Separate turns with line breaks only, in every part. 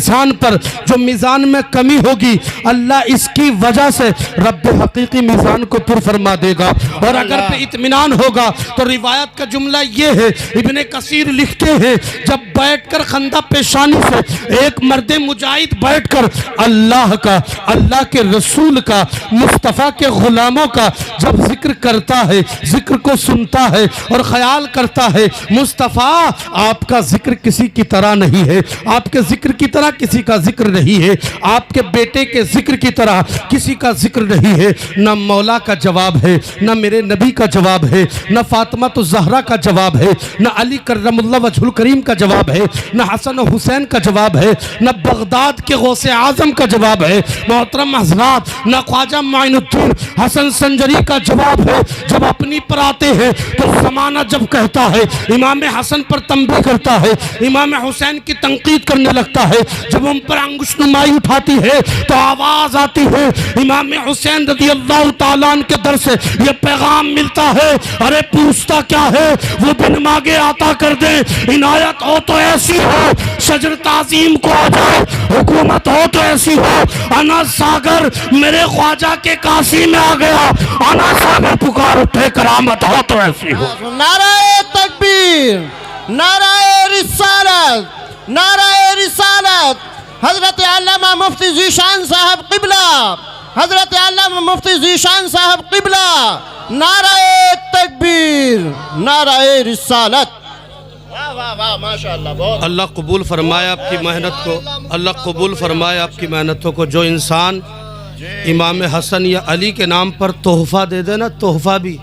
میزان پر جو میزان میں کمی ہوگی اللہ اس کی وجہ سے رب حقیقی میزان کو پر فرما دے گا. اور اگر پہ اطمینان ہوگا تو روایت کا جملہ یہ ہے، ابن کثیر لکھتے ہیں جب بیٹھ کر خندہ پیشانی سے ایک مرد مجاہد بیٹھ کر اللہ کا، اللہ کے رسول کا، مصطفیٰ کے غلاموں کا جب ذکر کرتا ہے، ذکر کو سنتا ہے اور خیال کرتا ہے، مصطفیٰ آپ کا ذکر کسی کی طرح نہیں ہے، آپ کے ذکر کی طرح کسی کا ذکر نہیں ہے، آپ کے بیٹے کے ذکر کی طرح کسی کا ذکر نہیں ہے. نہ مولا کا جواب ہے، نہ میرے نبی کا جواب ہے، نہ فاطمہ الزہرا کا جواب ہے، نہ علی کرم اللہ وجہ الکریم کا جواب ہے، نہ حسن و حسین کا جواب ہے، نہ بغداد کے غوث اعظم کا جواب ہے. محترم حضرات، نہ خواجہ معین الدین حسن سنجری کا جواب ہے. جب اپنی پر آتے ہیں تو زمانہ جب کہتا ہے، امام حسن پر تنبیہ کرتا ہے، امام حسین کی تنقید کرنے لگتا ہے، جب ان پر انگشت نمائی اٹھاتی ہے تو آواز آتی ہے، امام حسین رضی اللہ تعالیٰ عنہ کے در سے یہ پیغام ملتا ہے، ارے پوچھتا کیا ہے، وہ بن مانگے عطا کر دیں، عنایت ہو تو ایسی ہو شجر تعظیم کو آ جائے، حکومت ہو تو ایسی ہو انا ساگر میرے خواجہ کے کاسی میں آ گیا، انا ساگر پکار اٹھے، کرامت ہو تو ایسی ہو.
نعرہ تکبیر، نعرہ رسالت، نعرہ رسالت. حضرت علامہ مفتی ذیشان صاحب قبلہ، حضرت علامہ مفتی ذیشان صاحب قبلہ. نعرہ تکبیر، نعرہ رسالت. واہ واہ واہ، ماشاءاللہ. بہت
اللہ قبول فرمائے آپ کی محنت کو، اللہ قبول فرمائے آپ کی محنتوں کو. جو انسان امام حسن یا علی کے نام پر تحفہ دے دے نا، تحفہ بھی،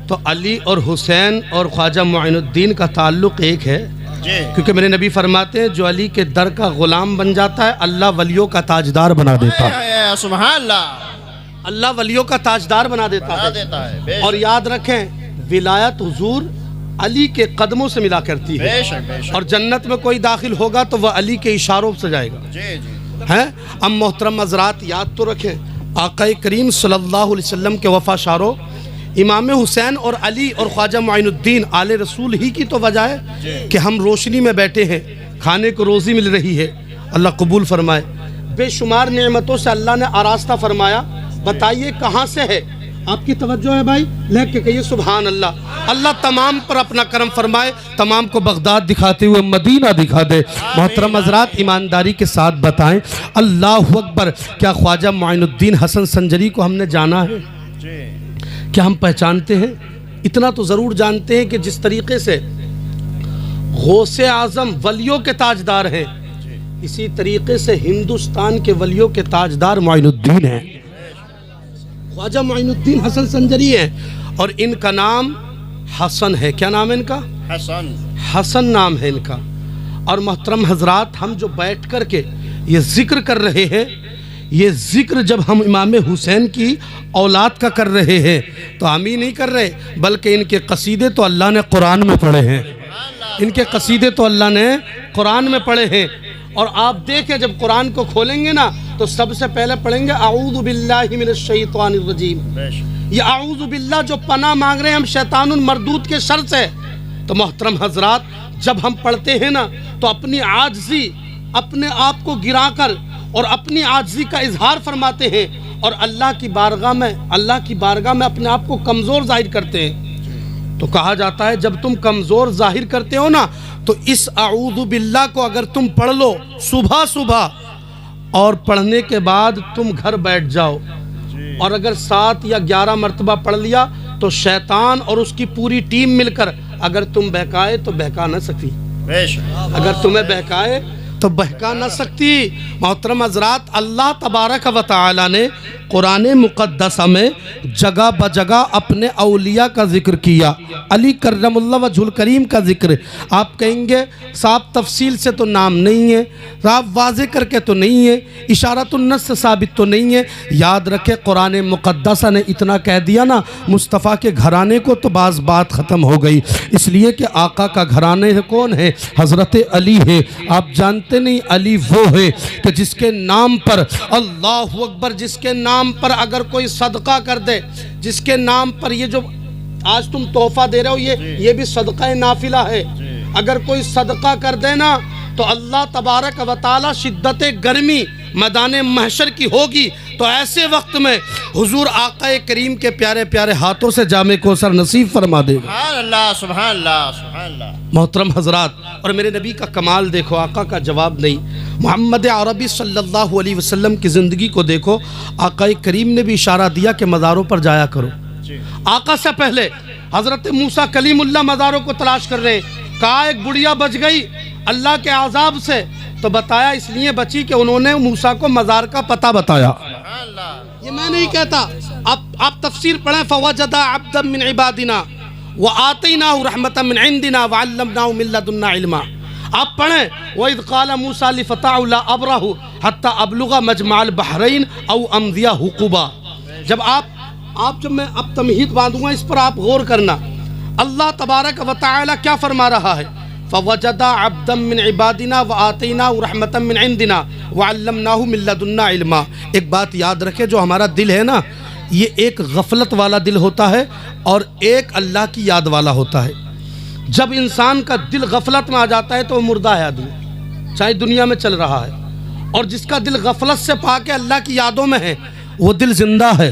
تو علی اور حسین اور خواجہ معین الدین کا تعلق ایک ہے. کیونکہ میرے نبی فرماتے ہیں جو علی کے در کا غلام بن جاتا ہے اللہ ولیوں کا تاجدار بنا دیتا ہے.
سبحان اللہ.
اللہ ولیوں کا تاجدار بنا دیتا ہے. اور یاد رکھیں ولایت حضور علی کے قدموں سے ملا کرتی ہے، اور جنت میں کوئی داخل ہوگا تو وہ علی کے اشاروں سے جائے گا. ہیں اب محترم حضرات یاد تو رکھیں، آقا کریم صلی اللہ علیہ وسلم کے وفا شارو امام حسین اور علی اور خواجہ معین الدین آل رسول ہی کی تو وجہ ہے کہ ہم روشنی میں بیٹھے ہیں، کھانے کو روزی مل رہی ہے. اللہ قبول فرمائے. بے شمار نعمتوں سے اللہ نے آراستہ فرمایا. بتائیے کہاں سے ہے؟ آپ کی توجہ ہے بھائی؟ لے کے کہیے سبحان اللہ. اللہ تمام پر اپنا کرم فرمائے، تمام کو بغداد دکھاتے ہوئے مدینہ دکھا دے. محترم حضرات ایمانداری کے ساتھ بتائیں، اللہ اکبر، کیا خواجہ معین الدین حسن سنجری کو ہم نے جانا ہے؟ کیا ہم پہچانتے ہیں؟ اتنا تو ضرور جانتے ہیں کہ جس طریقے سے غوث اعظم ولیوں کے تاجدار ہیں، اسی طریقے سے ہندوستان کے ولیوں کے تاجدار معین الدین ہیں، خواجہ معین الدین حسن سنجری ہیں. اور ان کا نام حسن ہے. کیا نام ہے ان کا؟ حسن نام ہے ان کا. اور محترم حضرات ہم جو بیٹھ کر کے یہ ذکر کر رہے ہیں، یہ ذکر جب ہم امام حسین کی اولاد کا کر رہے ہیں تو ہم ہی نہیں کر رہے، بلکہ ان کے قصیدے تو اللہ نے قرآن میں پڑھے ہیں، ان کے قصیدے تو اللہ نے قرآن میں پڑھے ہیں. اور آپ دیکھیں جب قرآن کو کھولیں گے نا تو سب سے پہلے پڑھیں گے اعوذ باللہ من الشیطان الرجیم. یہ اعوذ باللہ جو پناہ مانگ رہے ہیں ہم شیطان المردود کے شر سے. تو محترم حضرات جب ہم پڑھتے ہیں نا تو اپنی عاجزی، اپنے آپ کو گرا کر اور اپنی عاجزی کا اظہار فرماتے ہیں، اور اللہ کی بارگاہ میں اپنے آپ کو کمزور ظاہر کرتے ہیں. تو کہا جاتا ہے جب تم کمزور ظاہر کرتے ہو نا تو اس اعوذ باللہ کو اگر تم پڑھ لو صبح اور پڑھنے کے بعد تم گھر بیٹھ جاؤ، اور اگر 7 یا 11 مرتبہ پڑھ لیا تو شیطان اور اس کی پوری ٹیم مل کر اگر تم بہکائے تو بہکا نہ سکتی، اگر تمہیں بہکائے تو بہکا نہ سکتی. محترم حضرات اللہ تبارک و تعالی نے قرآن مقدسہ میں جگہ بجگہ اپنے اولیاء کا ذکر کیا. علی کرم اللہ وجہ الکریم کا ذکر آپ کہیں گے صاحب تفصیل سے تو نام نہیں ہے، صاحب واضح کر کے تو نہیں ہے، اشارۃ النص سے ثابت تو نہیں ہے. یاد رکھے قرآن مقدسہ نے اتنا کہہ دیا نا مصطفیٰ کے گھرانے کو تو بعض بات ختم ہو گئی، اس لیے کہ آقا کا گھرانے کون ہے؟ حضرت علی ہے. آپ جانتے نہیں علی وہ ہے کہ جس کے نام پر اللہ اکبر، جس کے نام پر اگر کوئی صدقہ کر دے، جس کے نام پر یہ جو آج تم تحفہ دے رہے ہو یہ بھی صدقہ نافلہ ہے. اگر کوئی صدقہ کر دے نا تو اللہ تبارک و تعالی شدت گرمی میدان محشر کی ہوگی، تو ایسے وقت میں حضور آقا کریم کے پیارے پیارے ہاتھوں سے جام کوثر نصیب فرما دے گا۔
سبحان اللہ سبحان اللہ سبحان اللہ۔
محترم حضرات، اور میرے نبی کا کمال دیکھو، آقا کا جواب نہیں، محمد عربی صلی اللہ علیہ وسلم کی زندگی کو دیکھو، آقا کریم نے بھی اشارہ دیا کہ مزاروں پر جایا کرو۔ آقا سے پہلے حضرت موسیٰ کلیم اللہ مزاروں کو تلاش کر رہے ہیں، کہا ایک بڑھیا بچ گئی اللہ کے عذاب سے، تو بتایا اس لیے بچی کہ انہوں نے موسیٰ کو مزار کا پتہ بتایا۔ یہ میں نہیں کہتا، آپ تفسیر پڑھیں، فوجد عبدا من عبادنا وآتیناہ رحمتا من عندنا وعلمناہ من لدنا علما۔ آپ پڑھیں، وَإِذْ قَالَ مُوسَىٰ لِفَتَاهُ لَا أَبْرَحُ حَتَّى أَبْلُغَ مَجْمَعَ الْبَحْرَيْنِ أَوْ أَمْضِيَ حُقُبًا۔ جب جب میں اب تمہید باندھوں گا، اس پر آپ غور کرنا، اللہ تبارک و تعالی کیا فرما رہا ہے؟ فوجد عبدا من عبادنا وآتیناہ رحمتا من عندنا وعلمناہ من لدنا علما۔ ایک بات یاد رکھے، جو ہمارا دل ہے نا، یہ ایک غفلت والا دل ہوتا ہے اور ایک اللہ کی یاد والا ہوتا ہے۔ جب انسان کا دل غفلت میں آ جاتا ہے تو وہ مردہ ہے آدمی، چاہے دنیا میں چل رہا ہے، اور جس کا دل غفلت سے پاک ہے، اللہ کی یادوں میں ہے، وہ دل زندہ ہے۔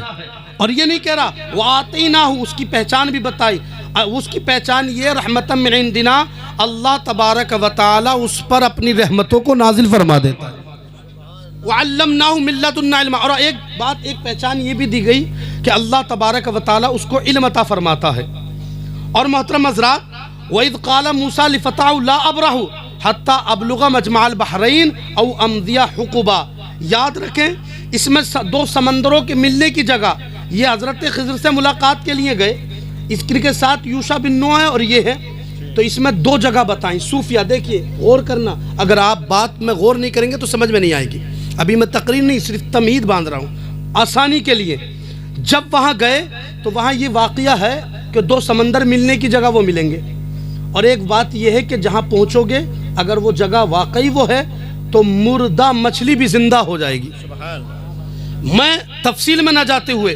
اور یہ نہیں کہہ رہا وَآتَيْنَاهُ، اس کی پہچان بھی بتائی، اس کی پہچان یہ رحمتا من عندنا، اللہ تبارک و تعالی اس پر اپنی رحمتوں کو نازل فرما دیتا ہے۔ وَعَلَّمْنَاهُ مِن لَّدُنَّا عِلْمًا، اور ایک پہچان یہ بھی دی گئی کہ اللہ تبارک و تعالی اس کو علم عطا فرماتا ہے۔ اور محترم حضرات، وَإِذْ قَالَ مُوسَىٰ لِفَتَاهُ لَا أَبْرَحُ حَتَّىٰ أَبْلُغَ مَجْمَعَ الْبَحْرَيْنِ أَوْ أَمْضِيَ حُقُبًا۔ یاد رکھیں، اس میں دو سمندروں کے ملنے کی جگہ، یہ حضرت خضر سے ملاقات کے لیے گئے، اس کے ساتھ یوشع بن نون ہے اور یہ ہے، تو اس میں دو جگہ بتائیں۔ صوفیہ دیکھیے، غور کرنا، اگر آپ بات میں غور نہیں کریں گے تو سمجھ میں نہیں آئے گی۔ ابھی میں تقریر نہیں، صرف تمہید باندھ رہا ہوں آسانی کے لیے۔ جب وہاں گئے تو وہاں یہ واقعہ ہے کہ دو سمندر ملنے کی جگہ وہ ملیں گے، اور ایک بات یہ ہے کہ جہاں پہنچو گے اگر وہ جگہ واقعی وہ ہے تو مردہ مچھلی بھی زندہ ہو جائے گی۔ میں تفصیل میں نہ جاتے ہوئے،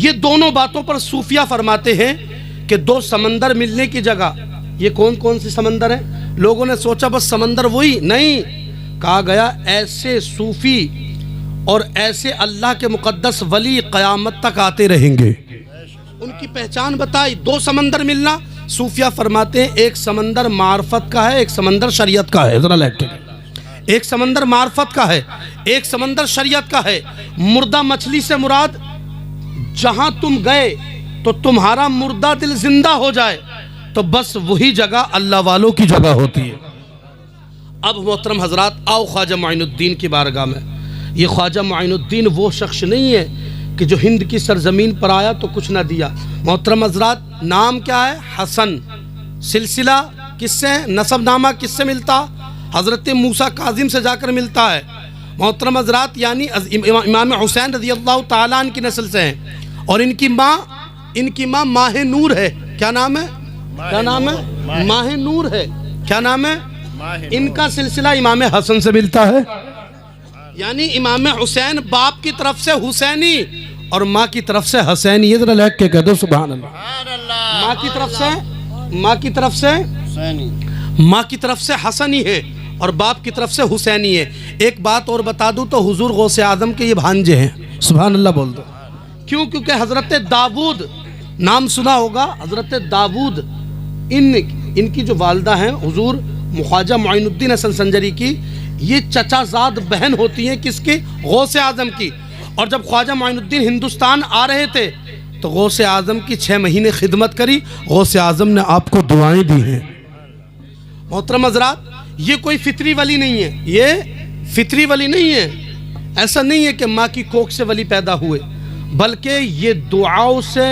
یہ دونوں باتوں پر صوفیہ فرماتے ہیں کہ دو سمندر ملنے کی جگہ، یہ کون کون سی سمندر ہیں؟ لوگوں نے سوچا بس سمندر وہی نہیں، کہا گیا ایسے صوفی اور ایسے اللہ کے مقدس ولی قیامت تک آتے رہیں گے۔ ان کی پہچان بتائی، دو سمندر ملنا، صوفیہ فرماتے ہیں ایک سمندر معرفت کا ہے، ایک سمندر شریعت کا ہے۔ ذرا لیٹ کے، ایک سمندر معرفت کا ہے، ایک سمندر شریعت کا ہے۔ مردہ مچھلی سے مراد جہاں تم گئے تو تمہارا مردہ دل زندہ ہو جائے تو بس وہی جگہ اللہ والوں کی جگہ ہوتی ہے۔ اب محترم حضرات، آؤ خواجہ معین الدین کی بارگاہ میں۔ یہ خواجہ معین الدین وہ شخص نہیں ہے کہ جو ہند کی سرزمین پر آیا تو کچھ نہ دیا۔ محترم حضرات، نام کیا ہے؟ حسن۔ سلسلہ کس سے؟ نسب نامہ کس سے ملتا؟ حضرت موسیٰ کاظم سے جا کر ملتا ہے۔ محترم حضرات، یعنی امام حسین رضی اللہ تعالیٰ عنہ کی نسل سے ہیں، اور ان کی ماں ماہ نور ہے۔ کیا نام ہے؟ کیا نام ہے؟ ماہ نور ہے۔ کیا نام ہے؟ ان کا سلسلہ امام حسن سے ملتا ہے، یعنی امام حسین باپ کی طرف سے حسینی اور ماں کی طرف سے حسینی۔ یہ ذرا لکھ کے کہہ دو سبحان اللہ۔ ماں کی طرف سے حسنی ہے اور باپ کی طرف سے حسینی ہے۔ ایک بات اور بتا دوں تو حضور غوث اعظم کے یہ بھانجے ہیں۔ سبحان اللہ بول دو۔ کیوں؟ کیونکہ حضرت داود، نام سنا ہوگا، حضرت داود، ان کی جو والدہ ہیں حضور خواجہ معین الدین حسن سنجری کی، یہ چچا زاد بہن ہوتی ہیں کس کی؟ غوث اعظم کی۔ اور جب خواجہ معین الدین ہندوستان آ رہے تھے تو غوث اعظم کی 6 مہینے خدمت کری، غوث اعظم نے آپ کو دعائیں دی ہیں۔ محترم حضرات، یہ کوئی فطری ولی نہیں ہے، یہ فطری ولی نہیں ہے۔ ایسا نہیں ہے کہ ماں کی کوکھ سے ولی پیدا ہوئے، بلکہ یہ دعاؤں سے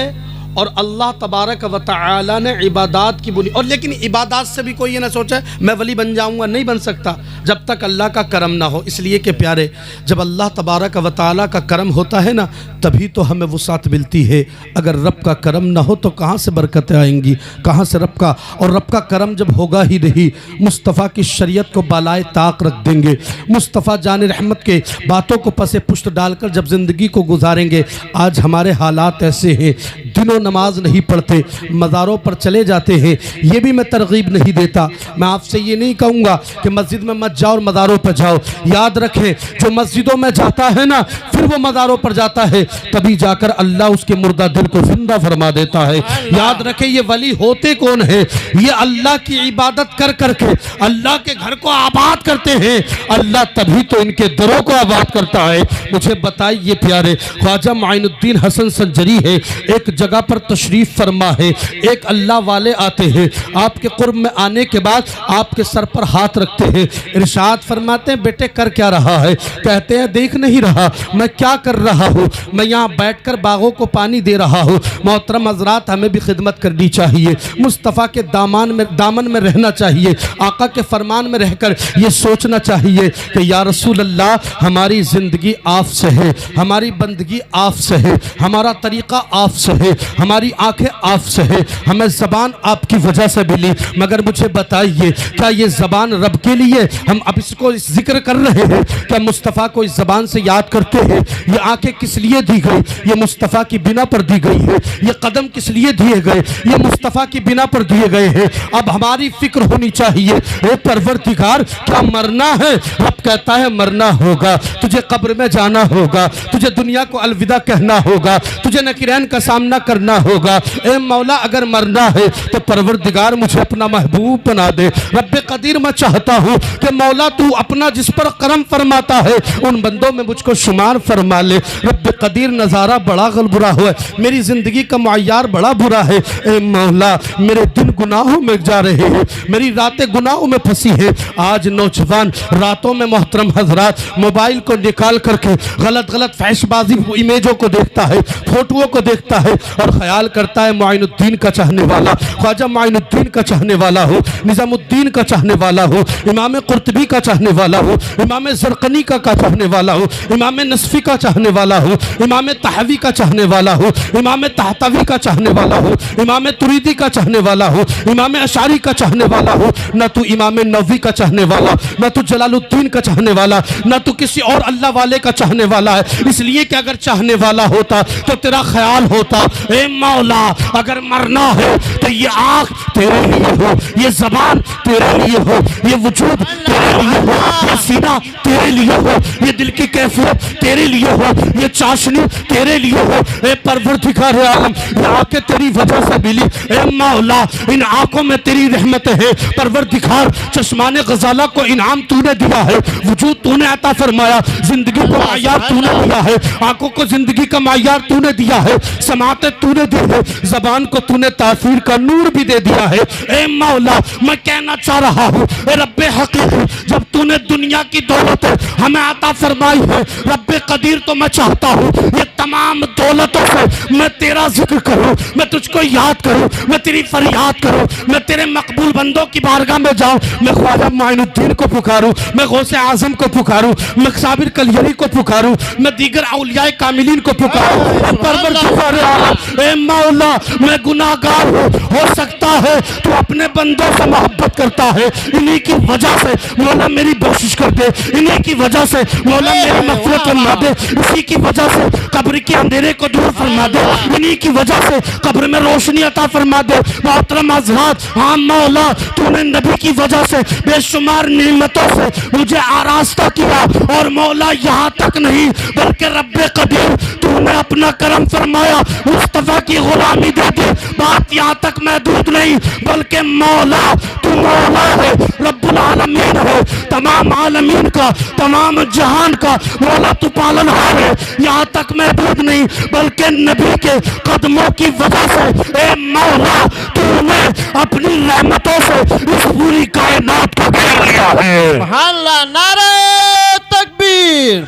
اور اللہ تبارک و تعالی نے عبادات کی بنی، اور لیکن عبادات سے بھی کوئی یہ نہ سوچے میں ولی بن جاؤں گا، نہیں بن سکتا جب تک اللہ کا کرم نہ ہو۔ اس لیے کہ پیارے، جب اللہ تبارک و تعالی کا کرم ہوتا ہے نا، تبھی تو ہمیں وسعت ملتی ہے۔ اگر رب کا کرم نہ ہو تو کہاں سے برکتیں آئیں گی، کہاں سے رب کا؟ اور رب کا کرم جب ہوگا ہی نہیں، مصطفیٰ کی شریعت کو بالائے طاق رکھ دیں گے، مصطفیٰ جان رحمت کے باتوں کو پس پشت ڈال کر جب زندگی کو گزاریں گے۔ آج ہمارے حالات ایسے ہیں، دنوں نماز نہیں پڑھتے، مزاروں پر چلے جاتے ہیں، یہ بھی میں ترغیب نہیں دیتا۔ میں آپ سے یہ نہیں کہوں گا کہ مسجد میں مت جاؤ اور مزاروں پر جاؤ۔ یاد رکھیں جو مسجدوں میں جاتا ہے نا پھر وہ مزاروں پر جاتا ہے، تبھی جا کر اللہ اس کے مردہ دل کو زندہ فرما دیتا ہے۔ یاد رکھیں یہ ولی ہوتے کون ہیں؟ یہ اللہ کی عبادت کر کر کے اللہ کے گھر کو آباد کرتے ہیں، اللہ تبھی تو ان کے دروں کو آباد کرتا ہے۔ مجھے بتائیے پیارے، خواجہ معین الدین حسن سنجری ہے، ایک جگہ پر تشریف فرما ہے، ایک اللہ والے آتے ہیں، آپ کے قرب میں آنے کے بعد آپ کے سر پر ہاتھ رکھتے ہیں، ارشاد فرماتے ہیں بیٹے کر کیا رہا ہے؟ کہتے ہیں دیکھ نہیں رہا میں کیا کر رہا ہوں، میں یہاں بیٹھ کر باغوں کو پانی دے رہا ہوں۔ محترم حضرات ہمیں بھی خدمت کرنی چاہیے، مصطفیٰ کے دامن میں رہنا چاہیے، آقا کے فرمان میں رہ کر یہ سوچنا چاہیے کہ یا رسول اللہ ہماری زندگی آپ سے ہے، ہماری بندگی آپ سے ہے، ہمارا طریقہ آپ سے ہے، ہماری آنکھیں آپ سے ہے، ہمیں زبان آپ کی وجہ سے ملی، مگر مجھے بتائیے کیا یہ زبان رب کے لیے ہم اب اس کو ذکر کر رہے ہیں؟ کیا مصطفیٰ کو اس زبان سے یاد کرتے ہیں؟ یہ آنکھیں کس لیے دی گئی؟ یہ مصطفیٰ کی بنا پر دی گئی ہے۔ یہ قدم کس لیے دیے گئے؟ یہ مصطفیٰ کی بنا پر دیے گئے ہیں۔ اب ہماری فکر ہونی چاہیے اے پروردگار کیا مرنا ہے؟ رب کہتا ہے مرنا ہوگا، تجھے قبر میں جانا ہوگا، تجھے دنیا کو الوداع کہنا ہوگا، تجھے نکرین کا سامنا کرنا ہوگا۔ اے مولا اگر مرنا ہے تو پروردگار مجھے اپنا محبوب بنا دے۔ رب قدیر میں چاہتا ہوں کہ مولا تو اپنا جس پر کرم فرماتا ہے ان بندوں میں مجھ کو شمار فرما لے۔ رب قدیر نظارہ بڑا برا ہوا ہے، میری زندگی کا معیار بڑا برا ہے۔ اے مولا میرے دن گناہوں میں جا رہے ہیں، میری راتیں گناہوں میں پھنسی ہیں۔ آج نوجوان راتوں میں محترم حضرات موبائل کو نکال کر کے غلط فحش بازی امیجوں کو دیکھتا ہے، فوٹوؤں کو دیکھتا ہے اور خیال کرتا ہے معین الدین کا چاہنے والا، خواجہ معین الدین کا چاہنے والا ہو، نظام الدین کا چاہنے والا ہو، امام قرطبی کا چاہنے والا ہو، امام زرقنی کا چاہنے والا ہو، امام نصفی کا چاہنے والا ہو، امام تحوی کا چاہنے والا ہو، امام تحتوی کا چاہنے والا ہو، امام تریدی کا چاہنے والا ہو، امام اشعری کا چاہنے والا ہو، نہ تو امام نووی کا چاہنے والا، نہ تو جلال الدین کا چاہنے والا، نہ تو کسی اور اللہ والے کا چاہنے والا ہے۔ اس لیے کہ اگر چاہنے والا ہوتا تو تیرا خیال ہوتا اے مولا اگر مرنا ہے تو یہ آنکھ تیرے لیے ہو، یہ زبان تیرے لیے ہو، یہ وجود تیرے لیے ہو، یہ سینہ تیرے لیے ہو، یہ دل کی کیفیت تیرے لیے ہو، یہ چاشنی تیرے لیے ہو۔ اے پروردگار عالم یہ آنکھیں تیری وجہ سے ملی، اے مولا ان آنکھوں میں تیری رحمت ہے۔ پروردگار چشمان غزالہ کو انعام تو نے دیا ہے، وجود تو نے عطا فرمایا، زندگی کو معیار تو نے دیا ہے، آنکھوں کو زندگی کا معیار تو نے دیا ہے، سماعتیں تو نے دی ہے، زبان کو تو نے تاثیر کا نور بھی دے دیا ہے۔ اے مولا میں کہنا چاہ رہا ہوں اے رب حقیقی جب تو نے دنیا کی دولت ہمیں عطا فرمائی ہے رب قدیر تو میں چاہتا ہوں یہ تمام دولتوں سے میں تیرا ذکر کروں، میں تجھ کو یاد کروں، میں تیری فریاد کروں، میں تیرے مقبول بندوں کی بارگاہ میں جاؤں، میں خواجہ معین الدین کو پکاروں، میں غوث اعظم کو پکاروں، میں صابر کلیری کو پکاروں، میں دیگر اولیاء کاملین کو پکاروں۔ پروردگار عالم اے مولا میں گناہگار ہوں، ہو سکتا ہے تو اپنے بندوں سے محبت کرتا ہے، انہی کی وجہ سے مولا میری بخشش کر دے، انہی کی وجہ سے مولا میری مغفرت فرما دے، اسی کی وجہ سے قبر کے اندھیرے کو دور فرما دے، انہی کی وجہ سے قبر میں روشنی عطا فرما دے۔ محترم حضرات ہاں مولا تو نے نبی کی وجہ سے بے شمار نعمتوں سے مجھے آراستہ کیا، اور مولا یہاں تک نہیں بلکہ رب قدیر تو نے اپنا کرم فرمایا، مصطفیٰ کی غلامی دے دی۔ بات یہاں تک محدود نہیں بلکہ مولا تو مولا ہے، رب العالمین ہے، تمام عالمین کا، تمام جہان کا مولا تو پالنہار ہے۔ یہاں تک محدود نہیں بلکہ نبی کے قدموں کی وجہ سے اے مولا تو نے اپنی رحمتوں سے اس پوری کائنات کو گھیر لیا ہے۔
سبحان اللہ، نعرہ تکبیر،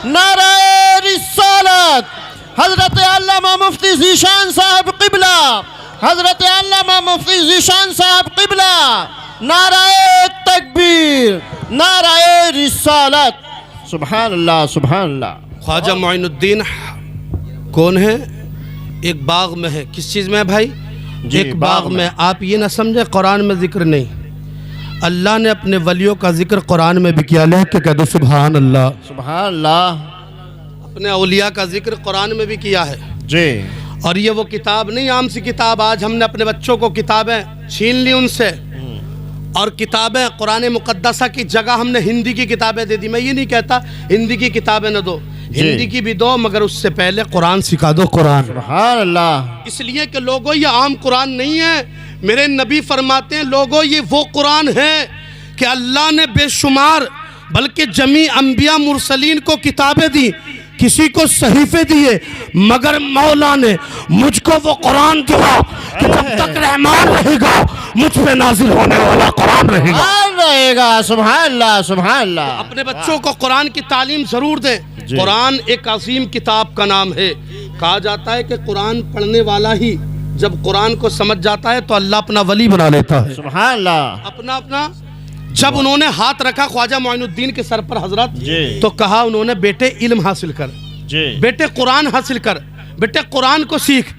نعرہ رسالت، حضرت علامہ مفتی ذیشان صاحب قبلہ، حضرت علامہ مفتی ذیشان صاحب قبلہ، نعرہ تکبیر، نعرہ رسالت۔ سبحان اللہ، سبحان اللہ۔
خواجہ معین الدین کون ہے؟ ایک باغ میں ہے، کس چیز میں ہے بھائی؟ ایک باغ میں۔ آپ یہ نہ سمجھے قرآن میں ذکر نہیں، اللہ نے اپنے ولیوں کا ذکر قرآن میں بھی کیا، لے کے کہہ دو سبحان اللہ۔
سبحان اللہ۔
اپنے اولیاء کا ذکر قرآن میں بھی کیا ہے،
جی۔
اور یہ وہ کتاب نہیں عام سی کتاب، آج ہم نے اپنے بچوں کو کتابیں چھین لی ان سے، اور کتابیں قرآن مقدسہ کی جگہ ہم نے ہندی کی کتابیں دے دی۔ میں یہ نہیں کہتا ہندی کی کتابیں نہ دو، ہندی کی بھی دو، مگر اس سے پہلے قرآن سکھا دو، قرآن۔
سبحان اللہ۔
اس لیے کہ لوگوں یہ عام قرآن نہیں ہے، میرے نبی فرماتے ہیں لوگوں یہ وہ قرآن ہے کہ اللہ نے بے شمار بلکہ جمیع انبیاء مرسلین کو کتابیں دی، کسی کو صحیفے دیے، مگر مولا نے مجھ کو وہ قرآن دیا کہ جب تک رحمان رہے گا مجھ پہ نازل ہونے والا قرآن رہے گا،
قرآن رہے گا۔ سبحان اللہ سبحان اللہ۔
اپنے بچوں کو قرآن کی تعلیم ضرور دیں۔ قرآن ایک عظیم کتاب کا نام ہے، کہا جاتا ہے کہ قرآن پڑھنے والا ہی جب قرآن کو سمجھ جاتا ہے تو اللہ اپنا ولی بنا لیتا ہے،
سبحان اللہ۔
اپنا جب انہوں نے ہاتھ رکھا خواجہ معین الدین کے سر پر حضرت،
جی
تو کہا انہوں نے بیٹے علم حاصل کر،
جی
بیٹے قرآن حاصل کر، بیٹے قرآن کو سیکھ،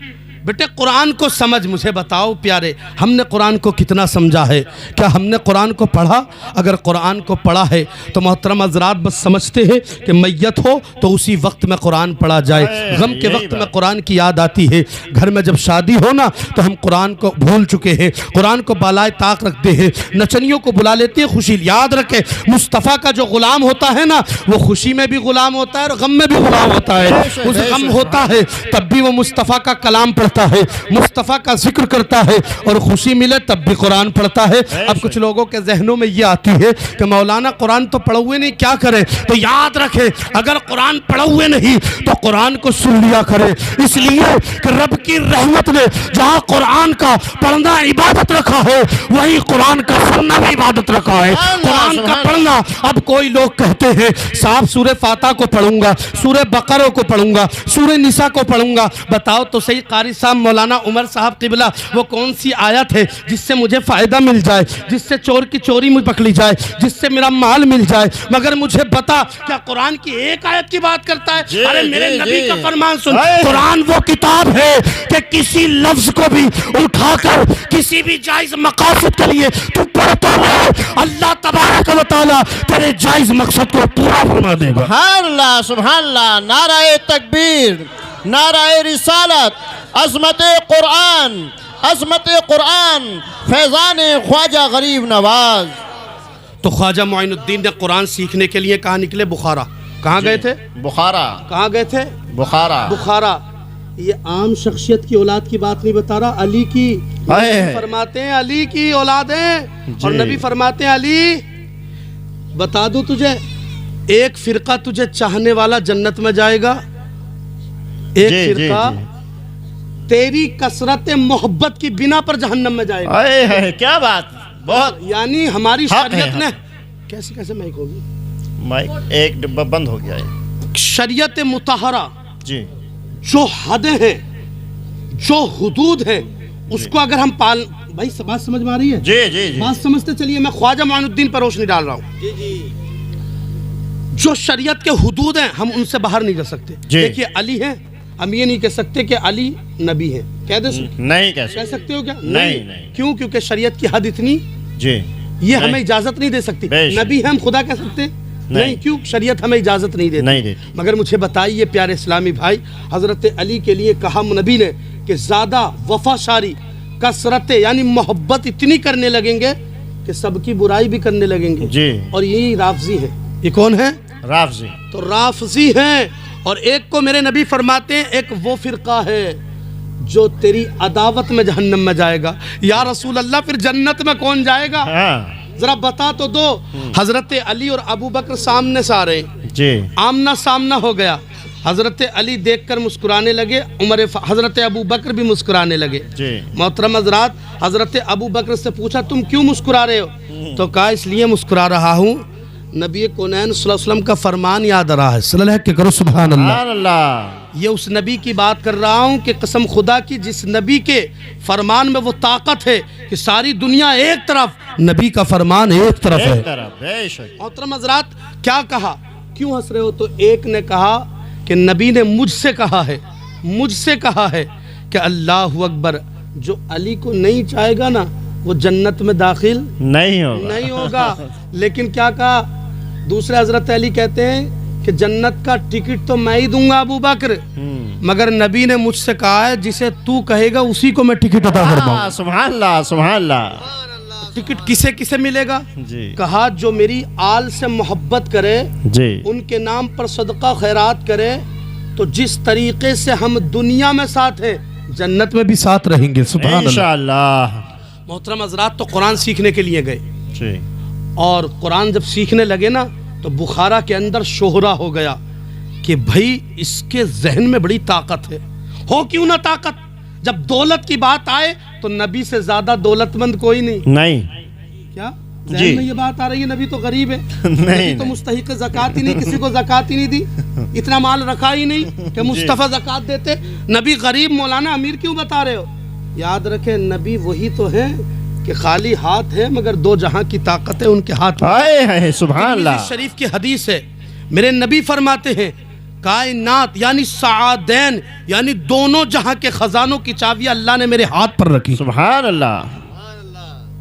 بیٹے قرآن کو سمجھ۔ مجھے بتاؤ پیارے، ہم نے قرآن کو کتنا سمجھا ہے؟ کیا ہم نے قرآن کو پڑھا؟ اگر قرآن کو پڑھا ہے تو محترم حضرات بس سمجھتے ہیں کہ میت ہو تو اسی وقت میں قرآن پڑھا جائے، غم کے وقت میں قرآن کی یاد آتی ہے، گھر میں جب شادی ہو نا تو ہم قرآن کو بھول چکے ہیں، قرآن کو بالائے طاق رکھتے ہیں، نچنیوں کو بلا لیتے ہیں خوشی۔ یاد رکھے مصطفیٰ کا جو غلام ہوتا ہے نا وہ خوشی میں بھی غلام ہوتا ہے اور غم میں بھی غلام ہوتا ہے۔ اس غم ہوتا ہے تب بھی وہ مصطفیٰ کا کلام پڑھتا ہے، مصطفیٰ کا ذکر کرتا ہے، اور خوشی ملے تب بھی قرآن پڑھتا ہے۔ اب کچھ لوگوں کے ذہنوں میں یہ آتی ہے کہ مولانا قرآن تو پڑھے ہوئے نہیں، کیا کریں؟ تو یاد رکھے اگر قرآن پڑھے ہوئے نہیں تو قرآن کو سن لیا کرے، اس لیے کہ رب کی رحمت نے جہاں قرآن کا پڑھنا عبادت رکھا ہے وہی قرآن کا سننا بھی عبادت رکھا ہے۔ قرآن کا پڑھنا، اب کوئی لوگ کہتے ہیں صاحب سورہ فاتحہ کو پڑھوں گا، سورہ بقرہ کو پڑھوں گا، سورہ نساء کو پڑھوں گا۔ بتاؤ تو صحیح قاری صاحب مولانا عمر صاحب قبلہ وہ کون سی آیت ہے جس سے مجھے فائدہ مل جائے، جس سے چور کی چوری مجھ پکڑی جائے، جس سے میرا مال مل جائے؟ مگر مجھے بتا کیا قرآن کی ایک آیت کی بات کرتا ہے؟ ارے میرے نبی کا فرمان سن، قرآن وہ کتاب ہے کہ کسی لفظ کو بھی اٹھا کر کسی بھی جائز مقاصد کے لیے تو پڑھتا رہے، اللہ تبارک و تعالیٰ تیرے جائز مقصد کو پورا فرما دے گا۔
سبحان اللہ سبحان اللہ۔ نعرہ تکبیر، نعرہ رسالت، عظمت قرآن، عظمت قرآن، فیضان خواجہ غریب نواز۔
تو خواجہ معین الدین نے قرآن سیکھنے کے لیے کہاں نکلے؟ بخارا۔ کہاں گئے تھے؟
بخارا۔
کہاں گئے تھے؟
بخارا۔
بخارا۔ یہ عام شخصیت کی اولاد کی بات نہیں بتا رہا، علی کی۔ فرماتے ہیں علی کی اولاد ہیں، اور نبی فرماتے ہیں علی بتا دوں تجھے، ایک فرقہ تجھے چاہنے والا جنت میں جائے گا، ایک فرقہ تیری کثرت محبت کی بنا پر جہنم میں جائے گا۔
کیا بات، بہت
یعنی ہماری شریعت نے کیسے مائک ہوگی؟
مائک ایک ڈبہ بند ہو گیا ہے۔
شریعت مطہرہ
جی،
جو حدیں ہیں، جو حدود ہیں، اس کو اگر ہم بھائی بات سمجھ میں آ رہی ہے؟
جی جی جی
بات سمجھتے چلیے، میں خواجہ معین الدین پر روشنی ڈال رہا ہوں۔
جی جی
جو شریعت کے حدود ہیں ہم ان سے باہر نہیں جا سکتے۔ دیکھیے علی ہیں، ہم یہ نہیں کہہ سکتے کہ علی نبی ہے، کہہ دے
نہیں
کہہ سکتے ہو کیا؟
نہیں۔
کیوں؟ کیونکہ شریعت کی حد اتنی
جی
یہ ہمیں اجازت نہیں دے سکتی۔ نبی ہے ہم خدا کہہ سکتے نہیں، کیوں؟ شریعت ہمیں اجازت نہیں دیتی۔ مگر مجھے بتائیے پیارے اسلامی بھائی، حضرت علی کے لیے کہا نبی نے کہ زیادہ وفا شاری، کثرت یعنی محبت اتنی کرنے لگیں گے کہ سب کی برائی بھی کرنے لگیں گے۔
جی،
اور یہی رافضی ہے۔ یہ کون ہے؟
رافضی۔
تو رافضی ہیں، اور ایک کو میرے نبی فرماتے ہیں ایک وہ فرقہ ہے جو تیری عداوت میں جہنم میں جائے گا۔ یا رسول اللہ پھر جنت میں کون جائے گا؟ ذرا بتا تو دو۔ حضرت علی اور ابو بکر سامنے سے آ رہے ہیں،
جی،
آمنا سامنا ہو گیا۔ حضرت علی دیکھ کر مسکرانے لگے، حضرت ابو بکر بھی مسکرانے لگے۔ محترم حضرات، حضرت ابو بکر سے پوچھا تم کیوں مسکرا رہے ہو؟ تو کہا اس لیے مسکرا رہا ہوں نبی کونین صلی اللہ علیہ وسلم کا فرمان یاد آ رہا ہے، صلی اللہ کہ کرو سبحان اللہ۔ یہ اس نبی کی بات کر رہا ہوں کہ قسم خدا کی جس نبی کے فرمان میں وہ طاقت ہے کہ ساری دنیا ایک طرف، نبی کا فرمان ایک طرف ہے۔ محترم حضرات کیا کہا؟ کیوں ہنس رہے ہو؟ تو ایک نے کہا کہ نبی نے مجھ سے کہا ہے کہ اللہ اکبر، جو علی کو نہیں چاہے گا نا وہ جنت میں داخل نہیں ہوگا۔ لیکن کیا کہا؟ دوسرے حضرت علی کہتے ہیں کہ جنت کا ٹکٹ تو میں ہی دوں گا ابو بکر، مگر نبی نے مجھ سے کہا ہے جسے تو کہے گا اسی کو میں ٹکٹ عطا فرماؤں۔
سبحان اللہ سبحان اللہ۔
ٹکٹ کسے کسے ملے گا؟
جی
کہا جو میری آل سے محبت کرے،
جی
ان کے نام پر صدقہ خیرات کرے، تو جس طریقے سے ہم دنیا میں ساتھ ہیں جنت میں بھی ساتھ رہیں گے۔ سبحان اللہ۔
انشاءاللہ۔
محترم حضرات، تو قرآن سیکھنے کے لیے گئے،
جی
اور قرآن جب سیکھنے لگے نا تو بخارا کے اندر شہرہ ہو گیا کہ بھائی اس کے ذہن میں بڑی طاقت ہے۔ ہو کیوں نہ طاقت، جب دولت کی بات آئے تو نبی سے زیادہ دولت مند کوئی نہیں۔
نہیں
کیا
جی۔
ذہن میں یہ بات آ رہی ہے نبی تو غریب ہے،
نہیں
نبی تو مستحق زکوٰۃ ہی نہیں، کسی کو زکوٰۃ ہی نہیں دی، اتنا مال رکھا ہی نہیں کہ مصطفیٰ زکوٰۃ دیتے۔ نبی غریب، مولانا امیر کیوں بتا رہے ہو؟ یاد رکھیں نبی وہی تو ہیں کہ خالی ہاتھ ہے مگر دو جہاں کی طاقت ہے ان کے ہاتھ میں۔
ہائے ہائے سبحان اللہ۔
ترمذی شریف کی حدیث ہے، میرے نبی فرماتے ہیں کائنات یعنی سعادین یعنی دونوں جہاں کے خزانوں کی چابیاں اللہ نے میرے ہاتھ پر رکھی۔
سبحان اللہ۔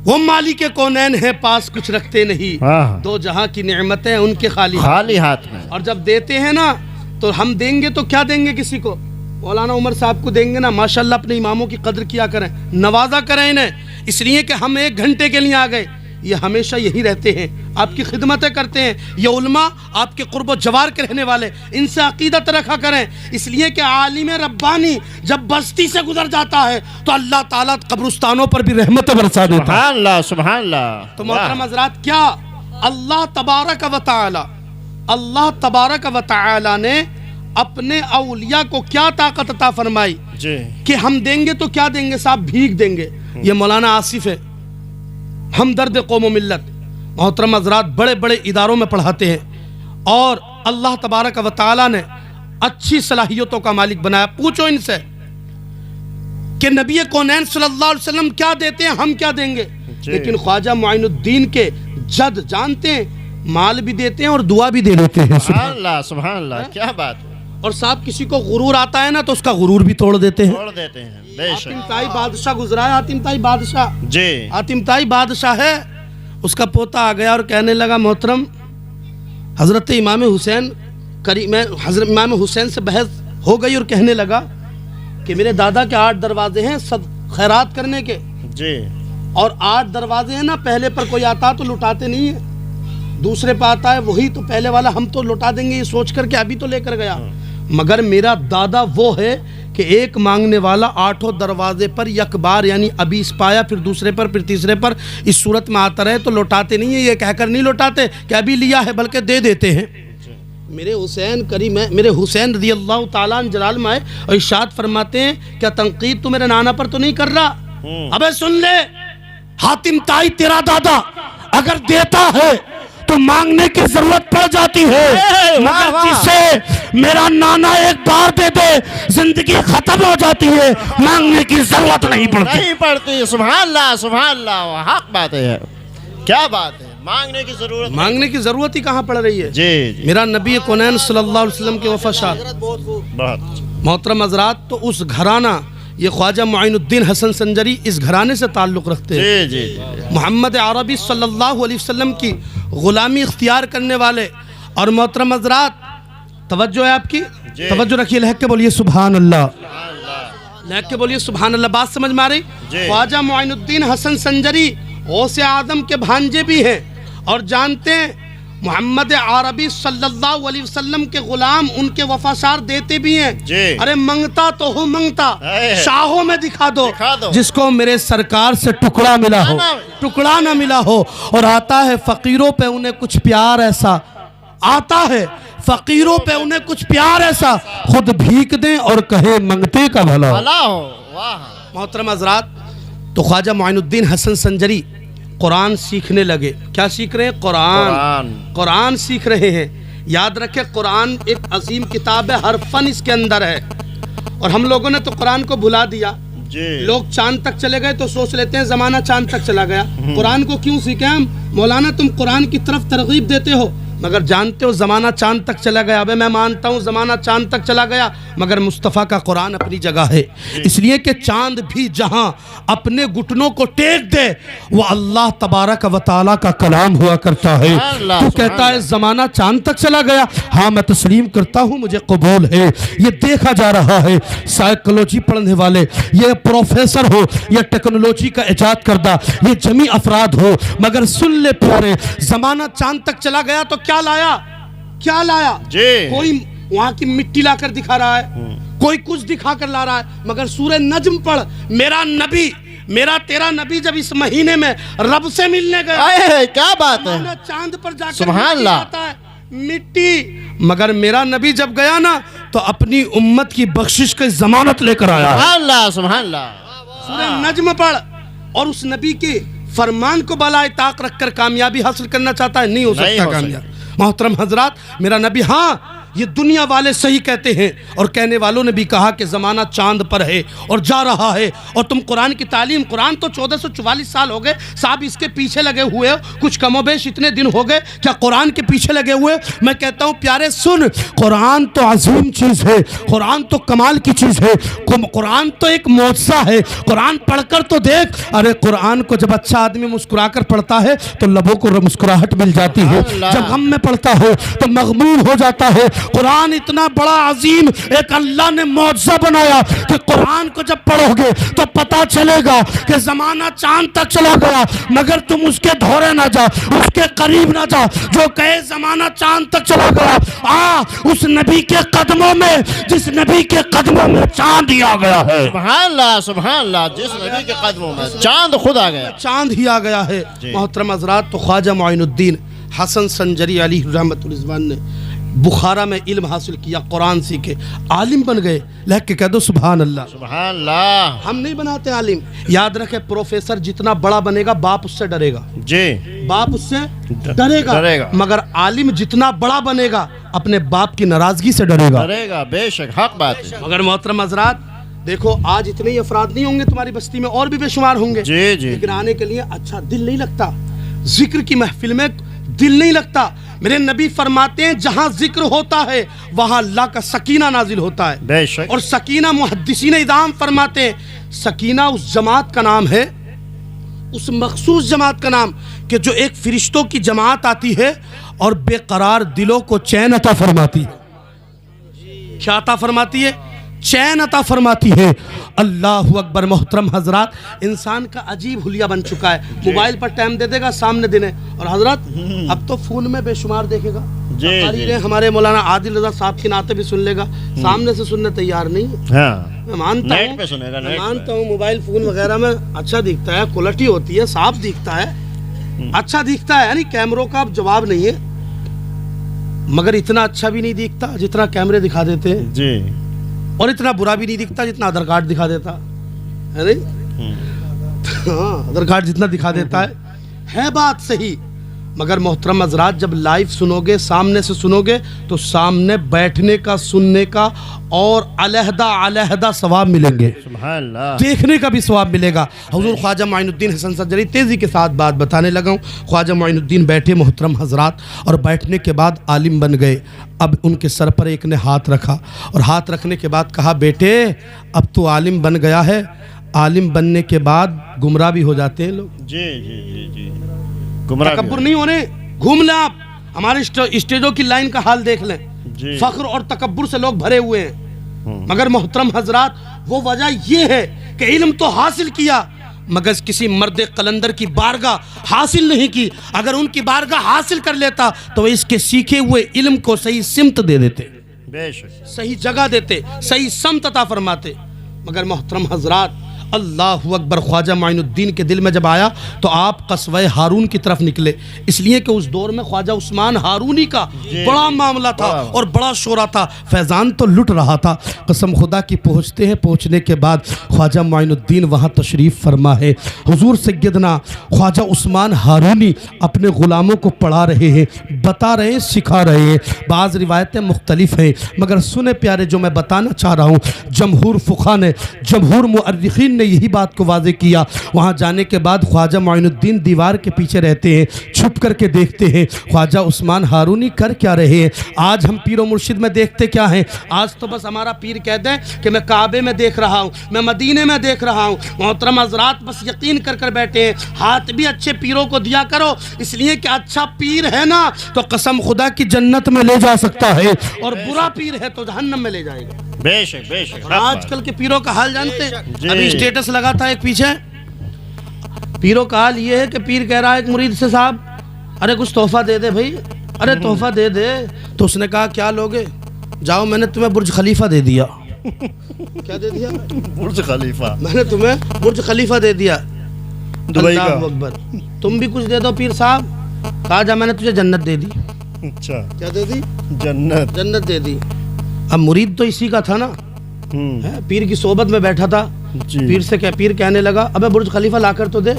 وہ مالک کونین ہیں پاس کچھ رکھتے نہیں،
ہاں
دو جہاں کی نعمتیں ان کے خالی
خالی ہاتھ میں۔
اور جب دیتے ہیں نا تو ہم دیں گے تو کیا دیں گے کسی کو؟ مولانا عمر صاحب کو دیں گے نا، ماشاءاللہ اپنے اماموں کی قدر کیا کریں، نوازا کریں انہیں، اس لیے کہ ہم 1 گھنٹے کے لیے آ گئے، یہ ہمیشہ یہی رہتے ہیں، آپ کی خدمتیں کرتے ہیں، یہ علماء آپ کے قرب و جوار کے رہنے والے، ان سے عقیدت رکھا کریں، اس لیے کہ عالم ربانی جب بستی سے گزر جاتا ہے تو اللہ تعالیٰ قبرستانوں پر بھی رحمت برسا دیتا ہے۔
سبحان اللہ سبحان اللہ۔
تو محترم حضرات، کیا اللہ تبارک و تعالی نے اپنے اولیاء کو کیا طاقت عطا فرمائی
جی
کہ ہم دیں گے تو کیا دیں گے صاحب؟ بھیک دیں گے۔ یہ مولانا آصف ہے، ہمدرد قوم و ملت، محترم حضرات بڑے بڑے اداروں میں پڑھاتے ہیں، اور اللہ تبارک و تعالی نے اچھی صلاحیتوں کا مالک بنایا۔ پوچھو ان سے کہ نبی کونین صلی اللہ علیہ وسلم کیا دیتے ہیں، ہم کیا دیں گے؟ لیکن خواجہ معین الدین کے جد جانتے ہیں، مال بھی دیتے ہیں اور دعا بھی دے دیتے ہیں۔
سبحان اللہ سبحان اللہ، کیا بات ہے۔
اور صاحب کسی کو غرور آتا ہے نا تو اس کا غرور بھی توڑ دیتے ہیں۔
چھوڑ دیتے ہیں بے شک۔
حاتم طائی بادشاہ گزرا ہے، حاتم طائی بادشاہ،
جی
حاتم طائی بادشاہ ہے، اس کا پوتا آ گیا اور کہنے لگا محترم حضرت امام حسین حضرت امام حسین سے بحث ہو گئی، اور کہنے لگا کہ میرے دادا کے 8 دروازے ہیں خیرات کرنے کے،
جی
اور 8 دروازے ہیں نا، پہلے پر کوئی آتا تو لٹاتے نہیں ہیں، دوسرے پہ آتا ہے وہی تو پہلے والا ہم تو لٹا دیں گے یہ سوچ کر کے ابھی تو لے کر گیا، مگر میرا دادا وہ ہے کہ ایک مانگنے والا 8 دروازے پر یک بار یعنی ابھی اس پایا پھر دوسرے پر پھر تیسرے پر اس صورت میں آتا رہے تو لوٹاتے نہیں ہیں، یہ کہہ کر نہیں لوٹاتے کہ ابھی لیا ہے بلکہ دے دیتے ہیں۔ میرے حسین کریم ہے، میرے حسین رضی اللہ تعالیٰ عنہ جلال میں آئے اور ارشاد فرماتے ہیں کیا تنقید تو میرے نانا پر تو نہیں کر رہا؟ ابے سن لے حاتم طائی، تیرا دادا اگر دیتا ہے تو مانگنے کی ضرورت پڑ جاتی ہے، مگر جسے میرا نانا ایک بار دے دے زندگی ختم ہو جاتی ہے، مانگنے کی ضرورت نہیں پڑتی۔
نہیں پڑتی۔ سبحان اللہ سبحان اللہ، حق بات ہے، کیا بات ہے، مانگنے کی ضرورت،
مانگنے کی ضرورت ہی کہاں پڑ رہی ہے؟
جی جی
میرا نبی کونین صلی اللہ علیہ وسلم کے وفات شاد
بہت
محترم حضرات، تو اس گھرانہ یہ خواجہ معین الدین حسن سنجری اس گھرانے سے تعلق رکھتے ہیں،
جی جی
محمد عربی صلی اللہ علیہ وسلم کی غلامی اختیار کرنے والے، اور محترم حضرات توجہ ہے آپ کی، توجہ رکھیے، لہک کے بولیے سبحان اللہ، لہک کے بولیے سبحان اللہ، بات سمجھ میں آ رہی؟ خواجہ معین الدین حسن سنجری غوث اعظم کے بھانجے بھی ہیں، اور جانتے ہیں محمد عربی صلی اللہ علیہ وسلم کے غلام ان کے وفاشار دیتے بھی ہیں، ارے منگتا تو ہو منگتا، شاہوں میں دکھا دو جس کو میرے سرکار سے ٹکڑا ملا ہو، ٹکڑا نہ ملا ہو، اور آتا ہے فقیروں پہ انہیں کچھ پیار ایسا، آتا ہے فقیروں پہ انہیں کچھ پیار ایسا، خود بھیک دیں اور کہے منگتے کا بھلا ہو۔ محترم حضرات، تو خواجہ معین الدین حسن سنجری قرآن سیکھنے لگے۔ کیا سیکھ رہے ہیں؟ قرآن سیکھ رہے ہیں۔ یاد رکھیں قرآن ایک عظیم کتاب ہے، ہر فن اس کے اندر ہے، اور ہم لوگوں نے تو قرآن کو بھلا دیا۔ لوگ چاند تک چلے گئے تو سوچ لیتے ہیں زمانہ چاند تک چلا گیا، قرآن کو کیوں سیکھیں ہم؟ مولانا تم قرآن کی طرف ترغیب دیتے ہو، مگر جانتے ہو زمانہ چاند تک چلا گیا. ابے میں مانتا ہوں زمانہ چاند تک چلا گیا مگر مصطفیٰ کا قرآن اپنی جگہ ہے. اس لیے کہ چاند بھی جہاں اپنے گھٹنوں کو ٹیک دے وہ اللہ تبارک و تعالیٰ کا کلام ہوا کرتا ہے. تو کہتا ہے زمانہ چاند تک چلا گیا. ہاں میں تسلیم کرتا ہوں مجھے قبول ہے. یہ دیکھا جا رہا ہے سائیکولوجی پڑھنے والے یہ پروفیسر ہو یہ ٹیکنالوجی کا ایجاد کردہ یہ جمی افراد ہو مگر سن لے پیارے زمانہ چاند تک چلا گیا تو کیا لایا کوئی وہاں کی مٹی لا کر دکھا رہا ہے کوئی کچھ دکھا کر لا رہا ہے مگر سورہ نجم پڑھ. میرا تیرا نبی جب اس مہینے میں رب سے ملنے گیا
کیا بات ہے
چاند پر جا کر
سبحان اللہ
مٹی مگر میرا نبی جب گیا نا تو اپنی امت کی بخشش کی ضمانت لے کر آیا.
سبحان اللہ
سورہ نجم پڑھ اور اس نبی کے فرمان کو بالائے طاق رکھ کر کامیابی حاصل کرنا چاہتا ہے نہیں ہو سکتا کامیاب. محترم حضرات میرا نبی ہاں یہ دنیا والے صحیح کہتے ہیں اور کہنے والوں نے بھی کہا کہ زمانہ چاند پر ہے اور جا رہا ہے اور تم قرآن کی تعلیم قرآن تو 1444 سال ہو گئے صاحب اس کے پیچھے لگے ہوئے کچھ کم و بیش اتنے دن ہو گئے کیا قرآن کے پیچھے لگے ہوئے. میں کہتا ہوں پیارے سن قرآن تو عظیم چیز ہے قرآن تو کمال کی چیز ہے قرآن تو ایک معجزہ ہے. قرآن پڑھ کر تو دیکھ ارے قرآن کو جب اچھا آدمی مسکرا کر پڑھتا ہے تو لبوں کو مسکراہٹ مل جاتی ہے جب غم میں پڑھتا ہے تو مغموم ہو جاتا ہے. قرآن اتنا بڑا عظیم ایک اللہ نے معجزہ بنایا کہ قرآن کو جب پڑھو گے تو پتہ چلے گا کہ زمانہ چاند تک چلا گیا مگر تم اس کے دھورے نہ جا اس کے قریب نہ جا. جو کہے زمانہ چاند تک چلا گیا اس نبی کے قدموں میں جس نبی کے قدموں میں چاند ہی آ گیا ہے.
سبحان اللہ جس نبی کے قدموں میں چاند خود آ گیا
چاند ہی آ گیا ہے. محترم حضرات تو خواجہ معین الدین حسن سنجری علیہ رحمت الرضوان نے بخارا میں علم حاصل کیا قرآن سیکھے عالم بن گئے. لکھ کے کہہ دو سبحان اللہ.
سبحان اللہ.
ہم نہیں بناتے عالم. یاد رکھے پروفیسر جتنا بڑا بنے گا باپ اس سے ڈرے گا باپ اس سے ڈرے گا مگر عالم جتنا بڑا بنے گا اپنے باپ کی ناراضگی سے ڈرے گا.
بے شک حق بات ہے.
مگر محترم حضرات دیکھو آج اتنے ہی افراد نہیں ہوں گے تمہاری بستی میں اور بھی بے شمار ہوں گے لیکن آنے کے لیے اچھا دل نہیں لگتا ذکر کی محفل میں دل نہیں لگتا. میرے نبی فرماتے ہیں جہاں ذکر ہوتا ہے وہاں اللہ کا سکینہ نازل ہوتا ہے.
بے شک.
اور سکینہ محدثین ادام فرماتے ہیں سکینہ اس جماعت کا نام ہے اس مخصوص جماعت کا نام کہ جو ایک فرشتوں کی جماعت آتی ہے اور بے قرار دلوں کو چین عطا فرماتی ہے. کیا عطا فرماتی ہے؟ چین عطا فرماتی ہے. اللہ اکبر. محترم حضرات انسان کا عجیب حلیہ بن چکا ہے. موبائل پر ٹائم دے دے گا سامنے دن ہے اور حضرات اب تو فون میں بے شمار دیکھے گا تقریریں ہمارے مولانا عادل رضا صاحب کی نعتیں بھی سن لے گا سامنے سے سننے تیار نہیں ہے. میں مانتا ہوں موبائل فون وغیرہ میں اچھا دکھتا ہے کوالٹی ہوتی ہے صاف دکھتا ہے اچھا دکھتا ہے یعنی کیمروں کا اب جواب نہیں ہے مگر اتنا اچھا بھی نہیں دکھتا جتنا کیمرے دکھا دیتے ہیں اور اتنا برا بھی نہیں دکھتا جتنا آدھار کارڈ دکھا دیتا ہے نہیں. ہاں آدھار کارڈ جتنا دکھا دیتا ہے بات صحیح مگر محترم حضرات جب لائیو سنو گے سامنے سے سنو گے تو سامنے بیٹھنے کا سننے کا اور علیحدہ ثواب ملیں گے.
سبحان اللہ.
دیکھنے کا بھی ثواب ملے گا. حضور خواجہ معین الدین حسن سنجری تیزی کے ساتھ بات بتانے لگا ہوں. خواجہ معین الدین بیٹھے محترم حضرات اور بیٹھنے کے بعد عالم بن گئے. اب ان کے سر پر ایک نے ہاتھ رکھا اور ہاتھ رکھنے کے بعد کہا بیٹے اب تو عالم بن گیا ہے. عالم بننے کے بعد گمراہ بھی ہو جاتے ہیں لوگ.
جی
تکبر نہیں ہونے. گھوم لیں آپ ہمارے اسٹیجوں کی لائن کا حال دیکھ لیں فخر اور تکبر سے لوگ بھرے ہوئے ہیں مگر محترم حضرات وہ وجہ یہ ہے کہ علم تو حاصل کیا مگر کسی مرد قلندر کی بارگاہ حاصل نہیں کی. اگر ان کی بارگاہ حاصل کر لیتا تو اس کے سیکھے ہوئے علم کو صحیح سمت دے دیتے صحیح جگہ دیتے صحیح سمت عطا فرماتے. مگر محترم حضرات اللہ اکبر. خواجہ معین الدین کے دل میں جب آیا تو آپ قصوہ ہارون کی طرف نکلے اس لیے کہ اس دور میں خواجہ عثمان ہارونی کا بڑا معاملہ تھا اور بڑا شورا تھا. فیضان تو لٹ رہا تھا. قسم خدا کی پہنچتے ہیں. پہنچنے کے بعد خواجہ معین الدین وہاں تشریف فرما ہے. حضور سیدنا خواجہ عثمان ہارونی اپنے غلاموں کو پڑھا رہے ہیں بتا رہے ہیں سکھا رہے ہیں. بعض روایتیں مختلف ہیں مگر سنے پیارے جو میں بتانا چاہ رہا ہوں جمہور فقہا نے جمہور مؤرخین نے یہی بات کو واضح کیا۔ وہاں جانے کے بعد خواجہ معین الدین دیوار کے پیچھے رہتے ہیں، چھپ کر کے دیکھتے ہیں خواجہ عثمان ہارونی کر کیا رہے ہیں۔ آج ہم پیر و مرشد میں دیکھتے کیا ہیں؟ آج تو بس ہمارا پیر کہتے ہیں کہ میں کعبے میں دیکھ رہا ہوں، میں مدینے میں دیکھ رہا ہوں۔ محترم حضرات بس یقین کر بیٹھے ہیں، ہاتھ بھی اچھے پیروں کو دیا کرو، اس لیے کہ اچھا پیر ہے نا تو قسم خدا کی جنت میں لے جا سکتا ہے، اور برا پیر ہے تو جہنم میں لے جائے گا۔
بے شک بے شک۔
اور آج کل کے پیروں کا حال جانتے ہیں؟
جی۔
ابھی اسٹیٹس لگا تھا ایک پیچھے، پیروں کا حال یہ ہے کہ پیر کہہ رہا ہے ایک مرید سے، صاحب ارے کچھ تحفہ دے دے بھائی، ارے تحفہ دے دے۔ تو اس نے کہا کیا لوگے؟ جاؤ میں نے تمہیں برج خلیفہ دے دیا۔ کیا دے دیا؟
برج خلیفہ۔
میں نے تمہیں برج خلیفہ دے دیا۔
دبئی کا۔
اللہ اکبر۔ تم بھی کچھ دے دو پیر صاحب۔ کہا جا میں نے تجھے جنت دے دی۔
اچھا،
کیا دے دی؟
جنت۔
جنت دے دی۔ اب مرید تو اسی کا تھا نا، پیر کی صحبت میں بیٹھا تھا، پیر سے کیا، پیر کہنے لگا ابے برج خلیفہ لا کر تو دے۔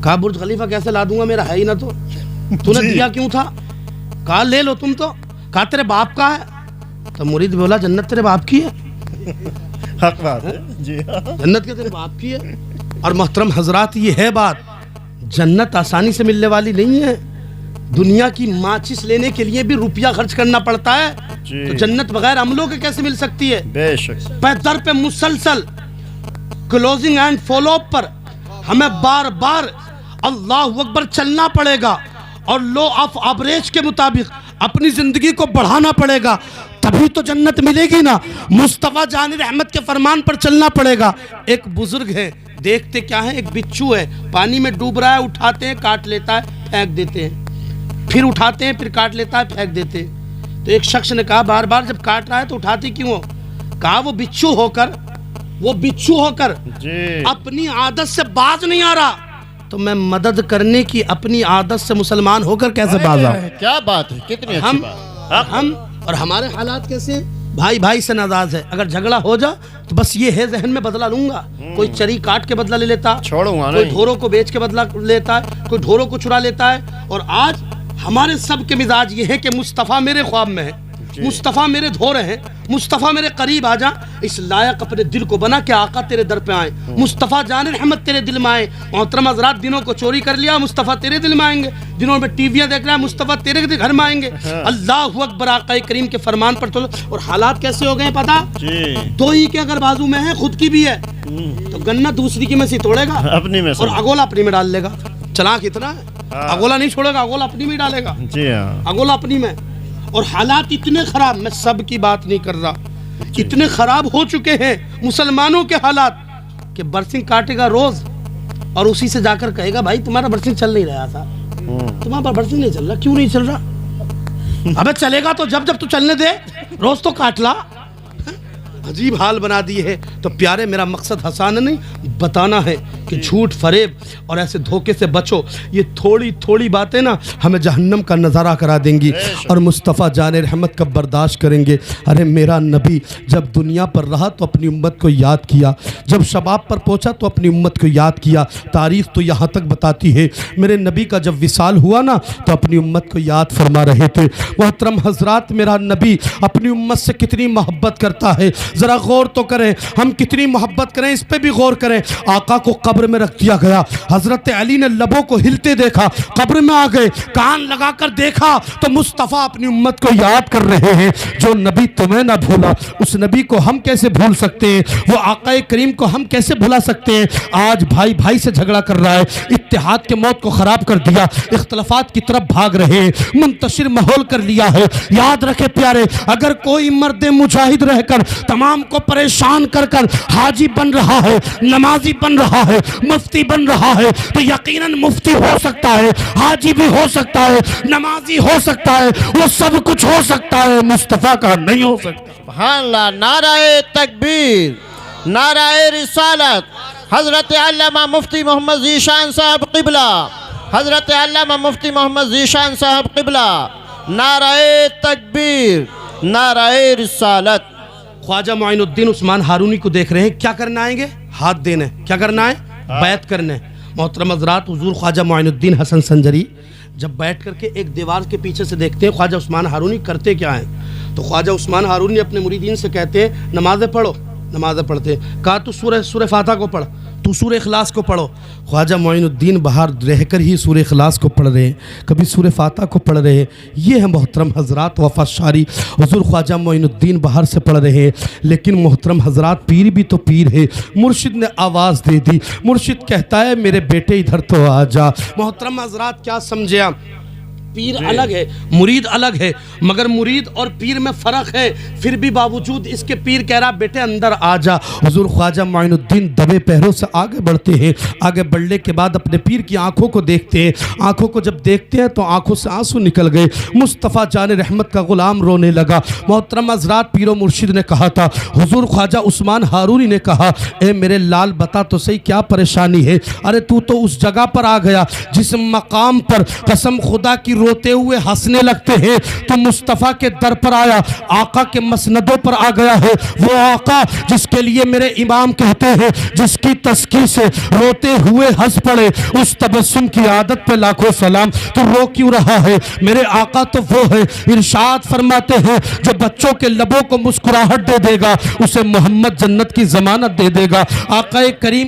کہا برج خلیفہ کیسے لا دوں گا، میرا ہے ہی نہ، تو نے دیا کیوں تھا؟ کہا لے لو تم تو۔ کہا تیرے باپ کا ہے؟ تو مرید بولا جنت تیرے باپ کی ہے؟
حق بات ہے جی،
جنت کے تیرے باپ کی ہے۔ اور محترم حضرات یہ ہے بات، جنت آسانی سے ملنے والی نہیں ہے، دنیا کی ماچس لینے کے لیے بھی روپیہ خرچ کرنا پڑتا ہے، تو جنت بغیر عملوں کے کیسے مل سکتی ہے؟
بے شک۔
در پہ مسلسل کلوزنگ اینڈ فالو اپ پر ہمیں بار بار اللہ اکبر چلنا پڑے گا، اور لو آف ایوریج کے مطابق اپنی زندگی کو بڑھانا پڑے گا، تبھی تو جنت ملے گی نا۔ مصطفیٰ جان رحمت کے فرمان پر چلنا پڑے گا۔ ایک بزرگ ہے، دیکھتے کیا ہے، ایک بچھو ہے پانی میں ڈوب رہا ہے، اٹھاتے ہیں کاٹ لیتا ہے پھینک دیتے ہیں، پھر اٹھاتے ہیں پھر کاٹ لیتا ہے پھینک دیتے ہیں۔ تو ایک شخص نے کہا بار بار جب کاٹ رہا ہے تو اٹھاتی کیوں ہو؟ کہا وہ بچھو ہو کر اپنی عادت سے باز نہیں آ رہا، تو میں مدد کرنے کی اپنی عادت سے مسلمان ہو کر کیسے باز آؤں؟
کیا بات ہے، کتنی اچھی بات۔
ہم اور ہمارے حالات کیسے؟ بھائی بھائی سے ناراض ہے، اگر جھگڑا ہو جا تو بس یہ ہے ذہن میں بدلہ لوں گا، کوئی چری کاٹ کے بدلہ لے لیتا،
چھوڑوں گا،
کوئی ڈھوروں کو بیچ کے بدلہ لیتا ہے، کوئی ڈھوروں کو چرا لیتا ہے۔ اور آج ہمارے سب کے مزاج یہ ہے کہ مصطفیٰ میرے خواب میں ہے، مصطفیٰ میرے دھو رہے ہیں، مصطفیٰ میرے قریب آ جا، اس لائق اپنے دل کو بنا کہ آقا تیرے در پہ آئیں، مصطفیٰ جان رحمت تیرے دل میں آئیں۔ محترم حضرات دنوں کو چوری کر لیا، مصطفیٰ تیرے دل میں آئیں گے، دنوں میں ٹی ویاں دیکھ رہا ہے، مصطفیٰ تیرے گھر میں آئیں گے۔ اللہ اکبر، آقا کریم کے فرمان پر چلو۔ اور حالات کیسے ہو گئے ہیں پتا؟ دو ہی کے اگر بازو میں ہے، خود کی بھی ہے تو گنا دوسری کی میں سے توڑے گا،
اپنی میں،
اور اگولا اپنی میں ڈال لے گا۔ چلاک اتنا ہے، اگولا نہیں چھوڑے گا، اگولا اپنی میں ڈالے گا، اگولا اپنی میں۔ اور حالات اتنے خراب، میں سب کی بات نہیں کر رہا، اتنے خراب ہو چکے ہیں مسلمانوں کے حالات کہ برسنگ کاٹے گا روز، اور اسی سے جا کر کہے گا بھائی تمہارا برسنگ چل نہیں رہا تھا، تمہارا برسنگ نہیں چل رہا، کیوں نہیں چل رہا؟ ابے چلے گا تو جب تو چلنے دے، روز تو کاٹ لا۔ عجیب حال بنا دیے ہے۔ تو پیارے میرا مقصد ہنسانا نہیں، بتانا ہے کہ جھوٹ فریب اور ایسے دھوکے سے بچو، یہ تھوڑی تھوڑی باتیں نا ہمیں جہنم کا نظارہ کرا دیں گی، اور مصطفیٰ جان رحمت کا برداشت کریں گے۔ ارے میرا نبی جب دنیا پر رہا تو اپنی امت کو یاد کیا، جب شباب پر پہنچا تو اپنی امت کو یاد کیا۔ تاریخ تو یہاں تک بتاتی ہے میرے نبی کا جب وصال ہوا نا تو اپنی امت کو یاد فرما رہے تھے۔ محترم حضرات میرا نبی اپنی امت سے کتنی محبت کرتا ہے، ذرا غور تو کریں، ہم کتنی محبت کریں اس پہ بھی غور کریں۔ آقا کو قبر میں رکھ دیا گیا، حضرت علی نے لبوں کو ہلتے دیکھا، قبر میں آ گئے، کان لگا کر دیکھا تو مصطفیٰ اپنی امت کو یاد کر رہے ہیں۔ جو نبی تمہیں نہ بھولا اس نبی کو ہم کیسے بھول سکتے ہیں، وہ آقا کریم کو ہم کیسے بھلا سکتے ہیں۔ آج بھائی بھائی سے جھگڑا کر رہا ہے، اتحاد کے موت کو خراب کر دیا، اختلافات کی طرف بھاگ رہے ہیں، منتشر ماحول کر لیا ہے۔ یاد رکھے پیارے، اگر کوئی مرد مجاہد رہ کر تمام کو پریشان کر کر حاجی بن رہا ہے، نمازی بن رہا ہے، مفتی بن رہا ہے، تو یقیناً مفتی ہو سکتا ہے، حاجی بھی ہو سکتا ہے، نمازی ہو سکتا ہے، وہ سب کچھ ہو سکتا ہے، مصطفیٰ کا نہیں ہو سکتا۔
سبحان اللہ، نعرہ تکبیر، نعرہ رسالت، حضرت علامہ مفتی محمد ذیشان صاحب قبلہ، حضرت علامہ مفتی محمد ذیشان صاحب قبلہ، نعرہ تکبیر، نعرہ رسالت۔
خواجہ معین الدین عثمان ہارونی کو دیکھ رہے ہیں، کیا کرنا آئیں گے؟ ہاتھ دینے، کیا کرنا ہے؟ بیعت کرنے۔ محترم حضرات حضور خواجہ معین الدین حسن سنجری جب بیٹھ کر کے ایک دیوار کے پیچھے سے دیکھتے ہیں خواجہ عثمان ہارونی کرتے کیا ہیں، تو خواجہ عثمان ہارونی اپنے مریدین سے کہتے ہیں نمازیں پڑھو، نمازیں پڑھتے ہیں. کہا تو سورہ فاتحہ کو پڑھ, تو سورہ اخلاص کو پڑھو. خواجہ معین الدین بہار رہ کر ہی سورہ اخلاص کو پڑھ رہے ہیں, کبھی سورہ فاتحہ کو پڑھ رہے ہیں. یہ ہے محترم حضرات وفات شاری حضور خواجہ معین الدین بہار سے پڑھ رہے ہیں. لیکن محترم حضرات پیر بھی تو پیر ہے. مرشد نے آواز دے دی, مرشد کہتا ہے میرے بیٹے ادھر تو آ جا. محترم حضرات کیا سمجھے آپ, پیر الگ ہے, مرید الگ ہے, مگر مرید اور پیر میں فرق ہے. پھر بھی باوجود اس کے پیر کہہ رہا بیٹے اندر آ جا. حضور خواجہ معین الدین دبے پیروں سے آگے بڑھتے ہیں. آگے بڑھنے کے بعد اپنے پیر کی آنکھوں کو دیکھتے ہیں. آنکھوں کو جب دیکھتے ہیں تو آنکھوں سے آنسو نکل گئے. مصطفیٰ جان رحمت کا غلام رونے لگا. محترم حضرات پیر و مرشد نے کہا تھا, حضور خواجہ عثمان ہارونی نے کہا اے میرے لال بتا تو صحیح کیا پریشانی ہے. ارے تو اس جگہ پر آ گیا جس مقام پر قسم خدا کی روتے ہوئے ہنسنے لگتے ہیں. تو مصطفیٰ کے در پر آیا, آقا کے مسندوں پر آ گیا ہے. وہ آقا جس کے لیے میرے امام کہتے ہیں جس کی تسکی سے روتے ہوئے ہنس پڑے, اس تبسم کی عادت پہ لاکھوں سلام. تو رو کیوں رہا ہے؟ میرے آقا تو وہ ہے, ارشاد فرماتے ہیں جو بچوں کے لبوں کو مسکراہٹ دے دے گا اسے محمد جنت کی ضمانت دے دے گا. آقا کریم